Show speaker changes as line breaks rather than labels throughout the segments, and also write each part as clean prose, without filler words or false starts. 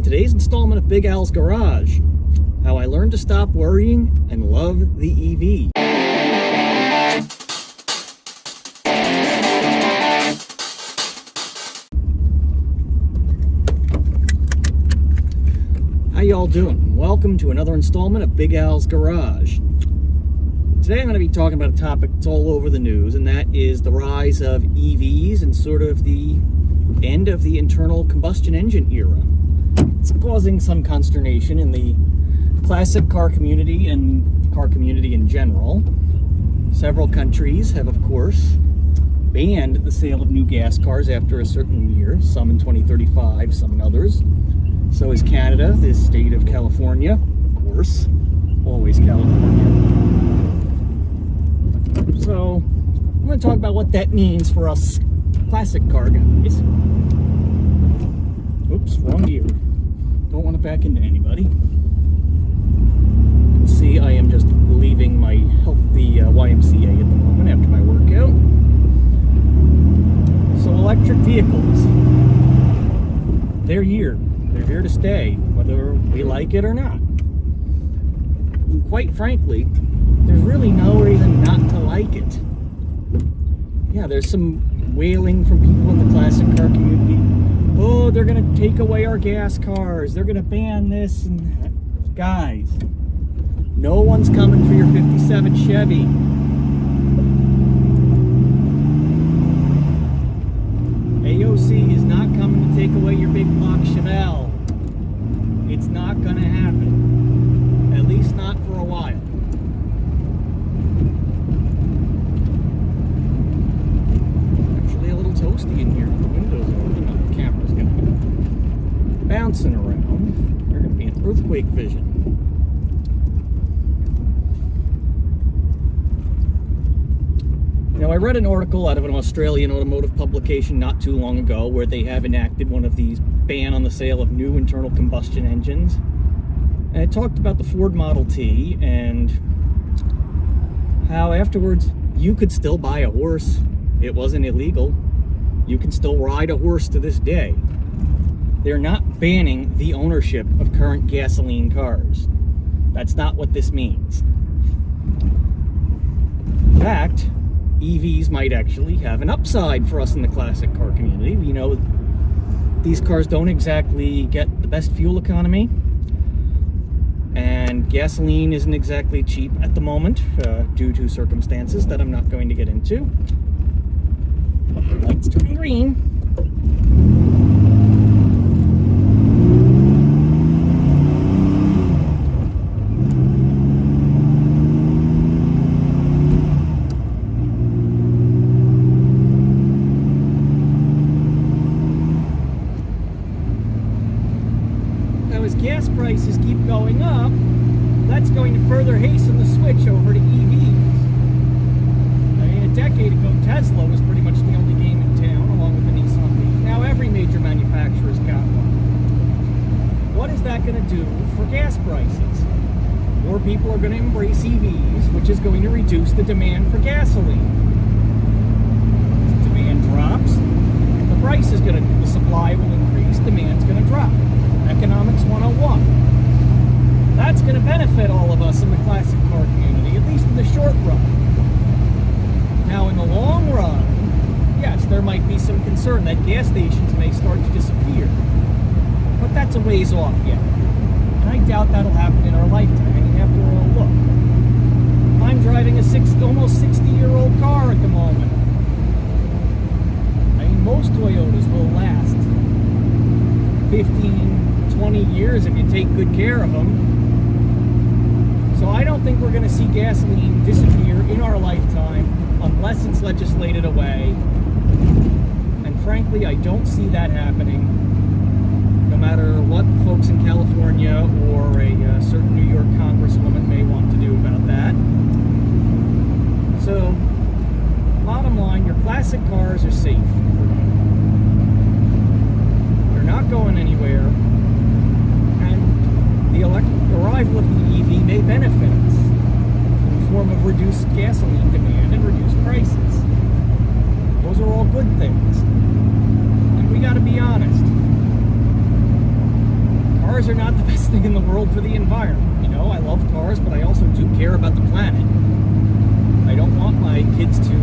today's installment of Big Al's Garage, how I learned to stop worrying and love the EV. How y'all doing? Welcome to another installment of Big Al's Garage. Today I'm going to be talking about a topic that's all over the news, and that is the rise of EVs and sort of the end of the internal combustion engine era. It's causing some consternation in the classic car community and car community in general. Several countries have, of course, banned the sale of new gas cars after a certain year, some in 2035, some in others. So is Canada, the state of California, of course, always California. So, I'm going to talk about what that means for us classic car guys. Oops, wrong gear. Don't want to back into anybody. You can see I am just leaving my healthy YMCA at the moment after my workout. So electric vehicles, they're here. They're here to stay, whether we like it or not. And quite frankly, there's really no reason not to like it. Yeah, there's some wailing from people in the classic car community. Oh, they're going to take away our gas cars. They're going to ban this and that. Guys, no one's coming for your 57 Chevy. AOC is not coming to take away your big block Chevelle. It's not going to happen. At least not for a while. Actually, a little toasty in here. The windows are open. The camera's going to be bouncing around. They're going to be in earthquake vision. Now, I read an article out of an Australian automotive publication not too long ago where they have enacted one of these ban on the sale of new internal combustion engines. And it talked about the Ford Model T and how afterwards you could still buy a horse. It wasn't illegal. You can still ride a horse to this day. They're not banning the ownership of current gasoline cars. That's not what this means. In fact, EVs might actually have an upside for us in the classic car community. We know these cars don't exactly get the best fuel economy, and gasoline isn't exactly cheap at the moment due to circumstances that I'm not going to get into. Lights turning green. Gas prices keep going up, that's going to further hasten the switch over to EVs. I mean, a decade ago, Tesla was pretty much the only game in town, along with the Nissan Leaf. Now every major manufacturer's got one. What is that going to do for gas prices? More people are going to embrace EVs, which is going to reduce the demand for gasoline. As demand drops, the price is going to, the supply will increase, demand's going to drop. Economics 101. That's going to benefit all of us in the classic car community, at least in the short run. Now, in the long run, yes, there might be some concern that gas stations may start to disappear. But that's a ways off yet. And I doubt that'll happen in our lifetime. I mean, after all, look. I'm driving a almost 60-year-old car at the moment. I mean, most Toyotas will last 15, 20 years if you take good care of them. So I don't think we're going to see gasoline disappear in our lifetime unless it's legislated away. And frankly, I don't see that happening, no matter what folks in California or a certain New York congresswoman may want to do about that. So, bottom line, your classic cars are safe. They're not going anywhere. The arrival of the EV may benefit us in the form of reduced gasoline demand and reduced prices. Those are all good things. And we got to be honest. cars are not the best thing in the world for the environment. You know, I love cars, but I also do care about the planet. I don't want my kids to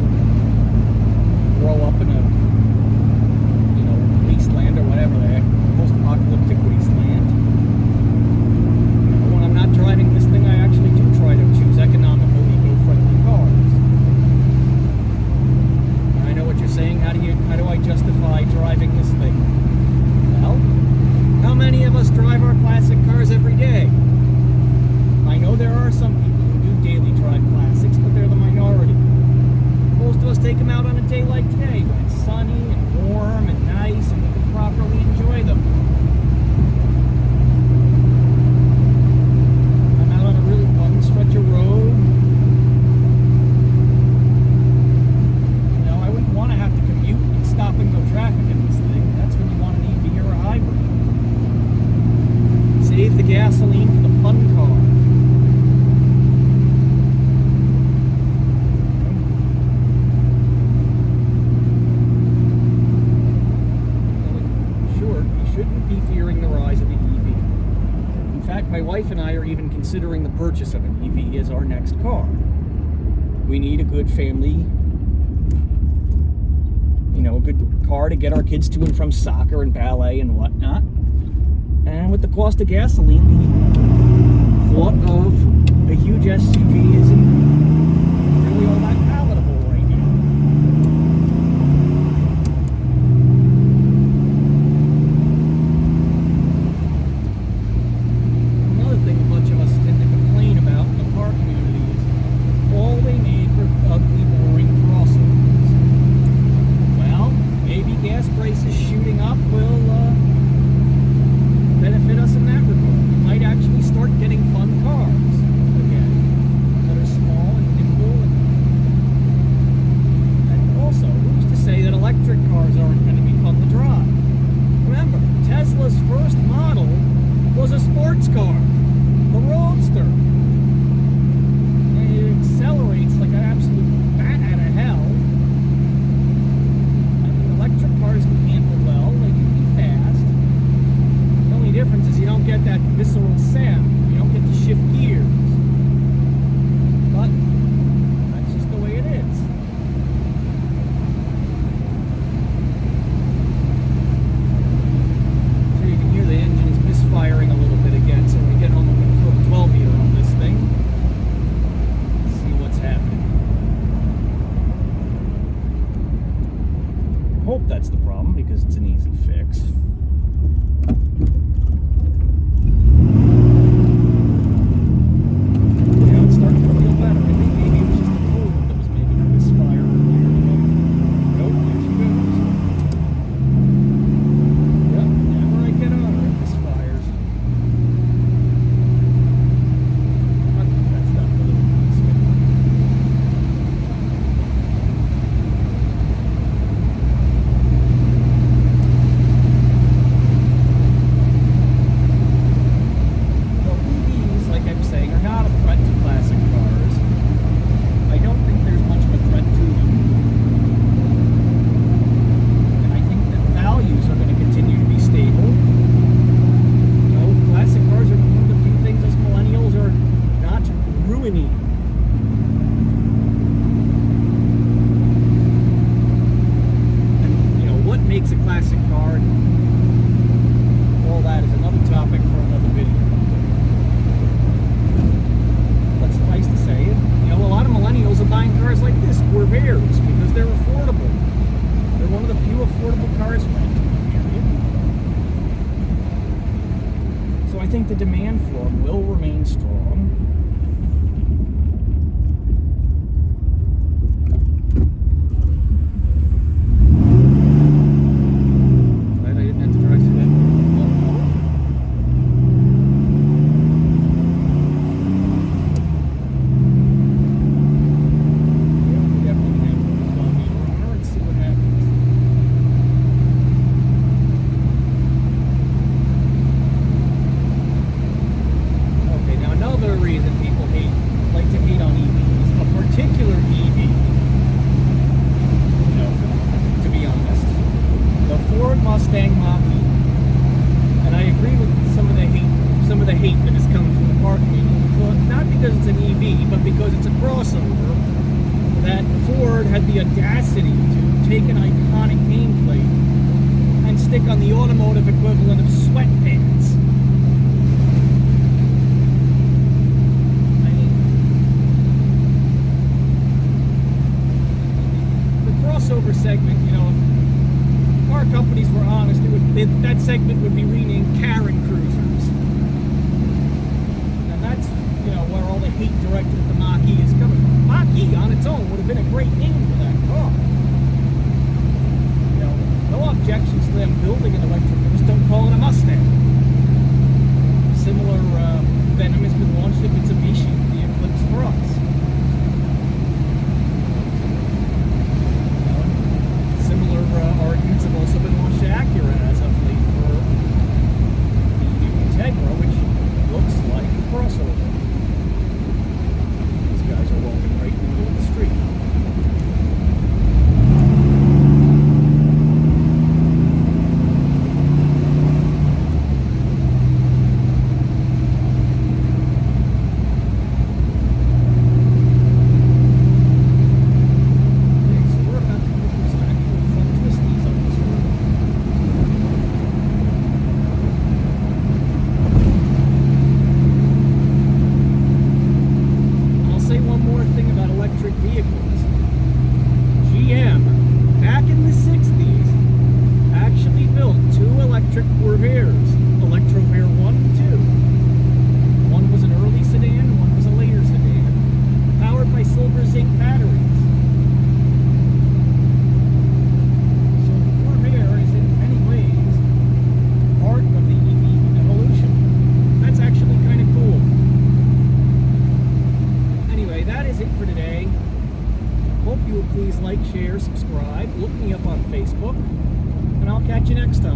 grow up in a, you know, wasteland or whatever, the post-apocalyptic wasteland. You know, when I'm not driving this thing, I actually do try to choose economical, eco-friendly cars. And I know what you're saying. How do I justify driving this thing? Well, how many of us drive our classic cars every day? I know there are some people who do daily drive classics, but they're the minority. Most of us take them out on a day like today, when it's sunny and warm and nice, and we can properly enjoy them. I'm out on a really fun stretch of road. You know, I wouldn't want to have to commute and stop and go traffic in this thing. That's when you want an EV or a hybrid. Save the gasoline for the fun car. My wife and I are even considering the purchase of an EV as our next car. We need a good family, you know, a good car to get our kids to and from soccer and ballet and whatnot. And with the cost of gasoline, the thought of a huge SUV isn't really all that palatable right now. That's the problem, because it's an easy fix. Yeah, it's starting to feel better. I think maybe it was just the cold that was making a misfire earlier. Nope, there she goes. Yep, whenever I get on her, it misfires. That's not really good. I think the demand for them will remain strong. Glad I didn't have to drive through that. Yeah, we definitely have to go on her and see what happens. Another reason me, but because it's a crossover, that Ford had the audacity to take an iconic nameplate and stick on the automotive equivalent of sweatpants. I mean, the crossover segment, you know, if car companies were honest, that segment would be renamed Karen Cruisers. And that's, you know, where all the hate directed at the Mach-E is coming from. Mach-E on its own would have been a great name for that car. You know, no objections to them building an electric, just don't call it a Mustang. Similar venom has been launched at Mitsubishi for the Eclipse Cross. Similar arguments have also been launched to Acura as of late for the new Integra, which looks like a crossover. These guys are walking right in the middle of the street. Vehicles. GM, back in the 60s, actually built two electric Corvairs, Electrovair 1 and 2. One was an early sedan, one was a later sedan, powered by silver zinc batteries. So the Corvair is in many ways part of the EV evolution. That's actually kind of cool. Anyway, that is it for today. Hope you will please like, share, subscribe, look me up on Facebook, and I'll catch you next time.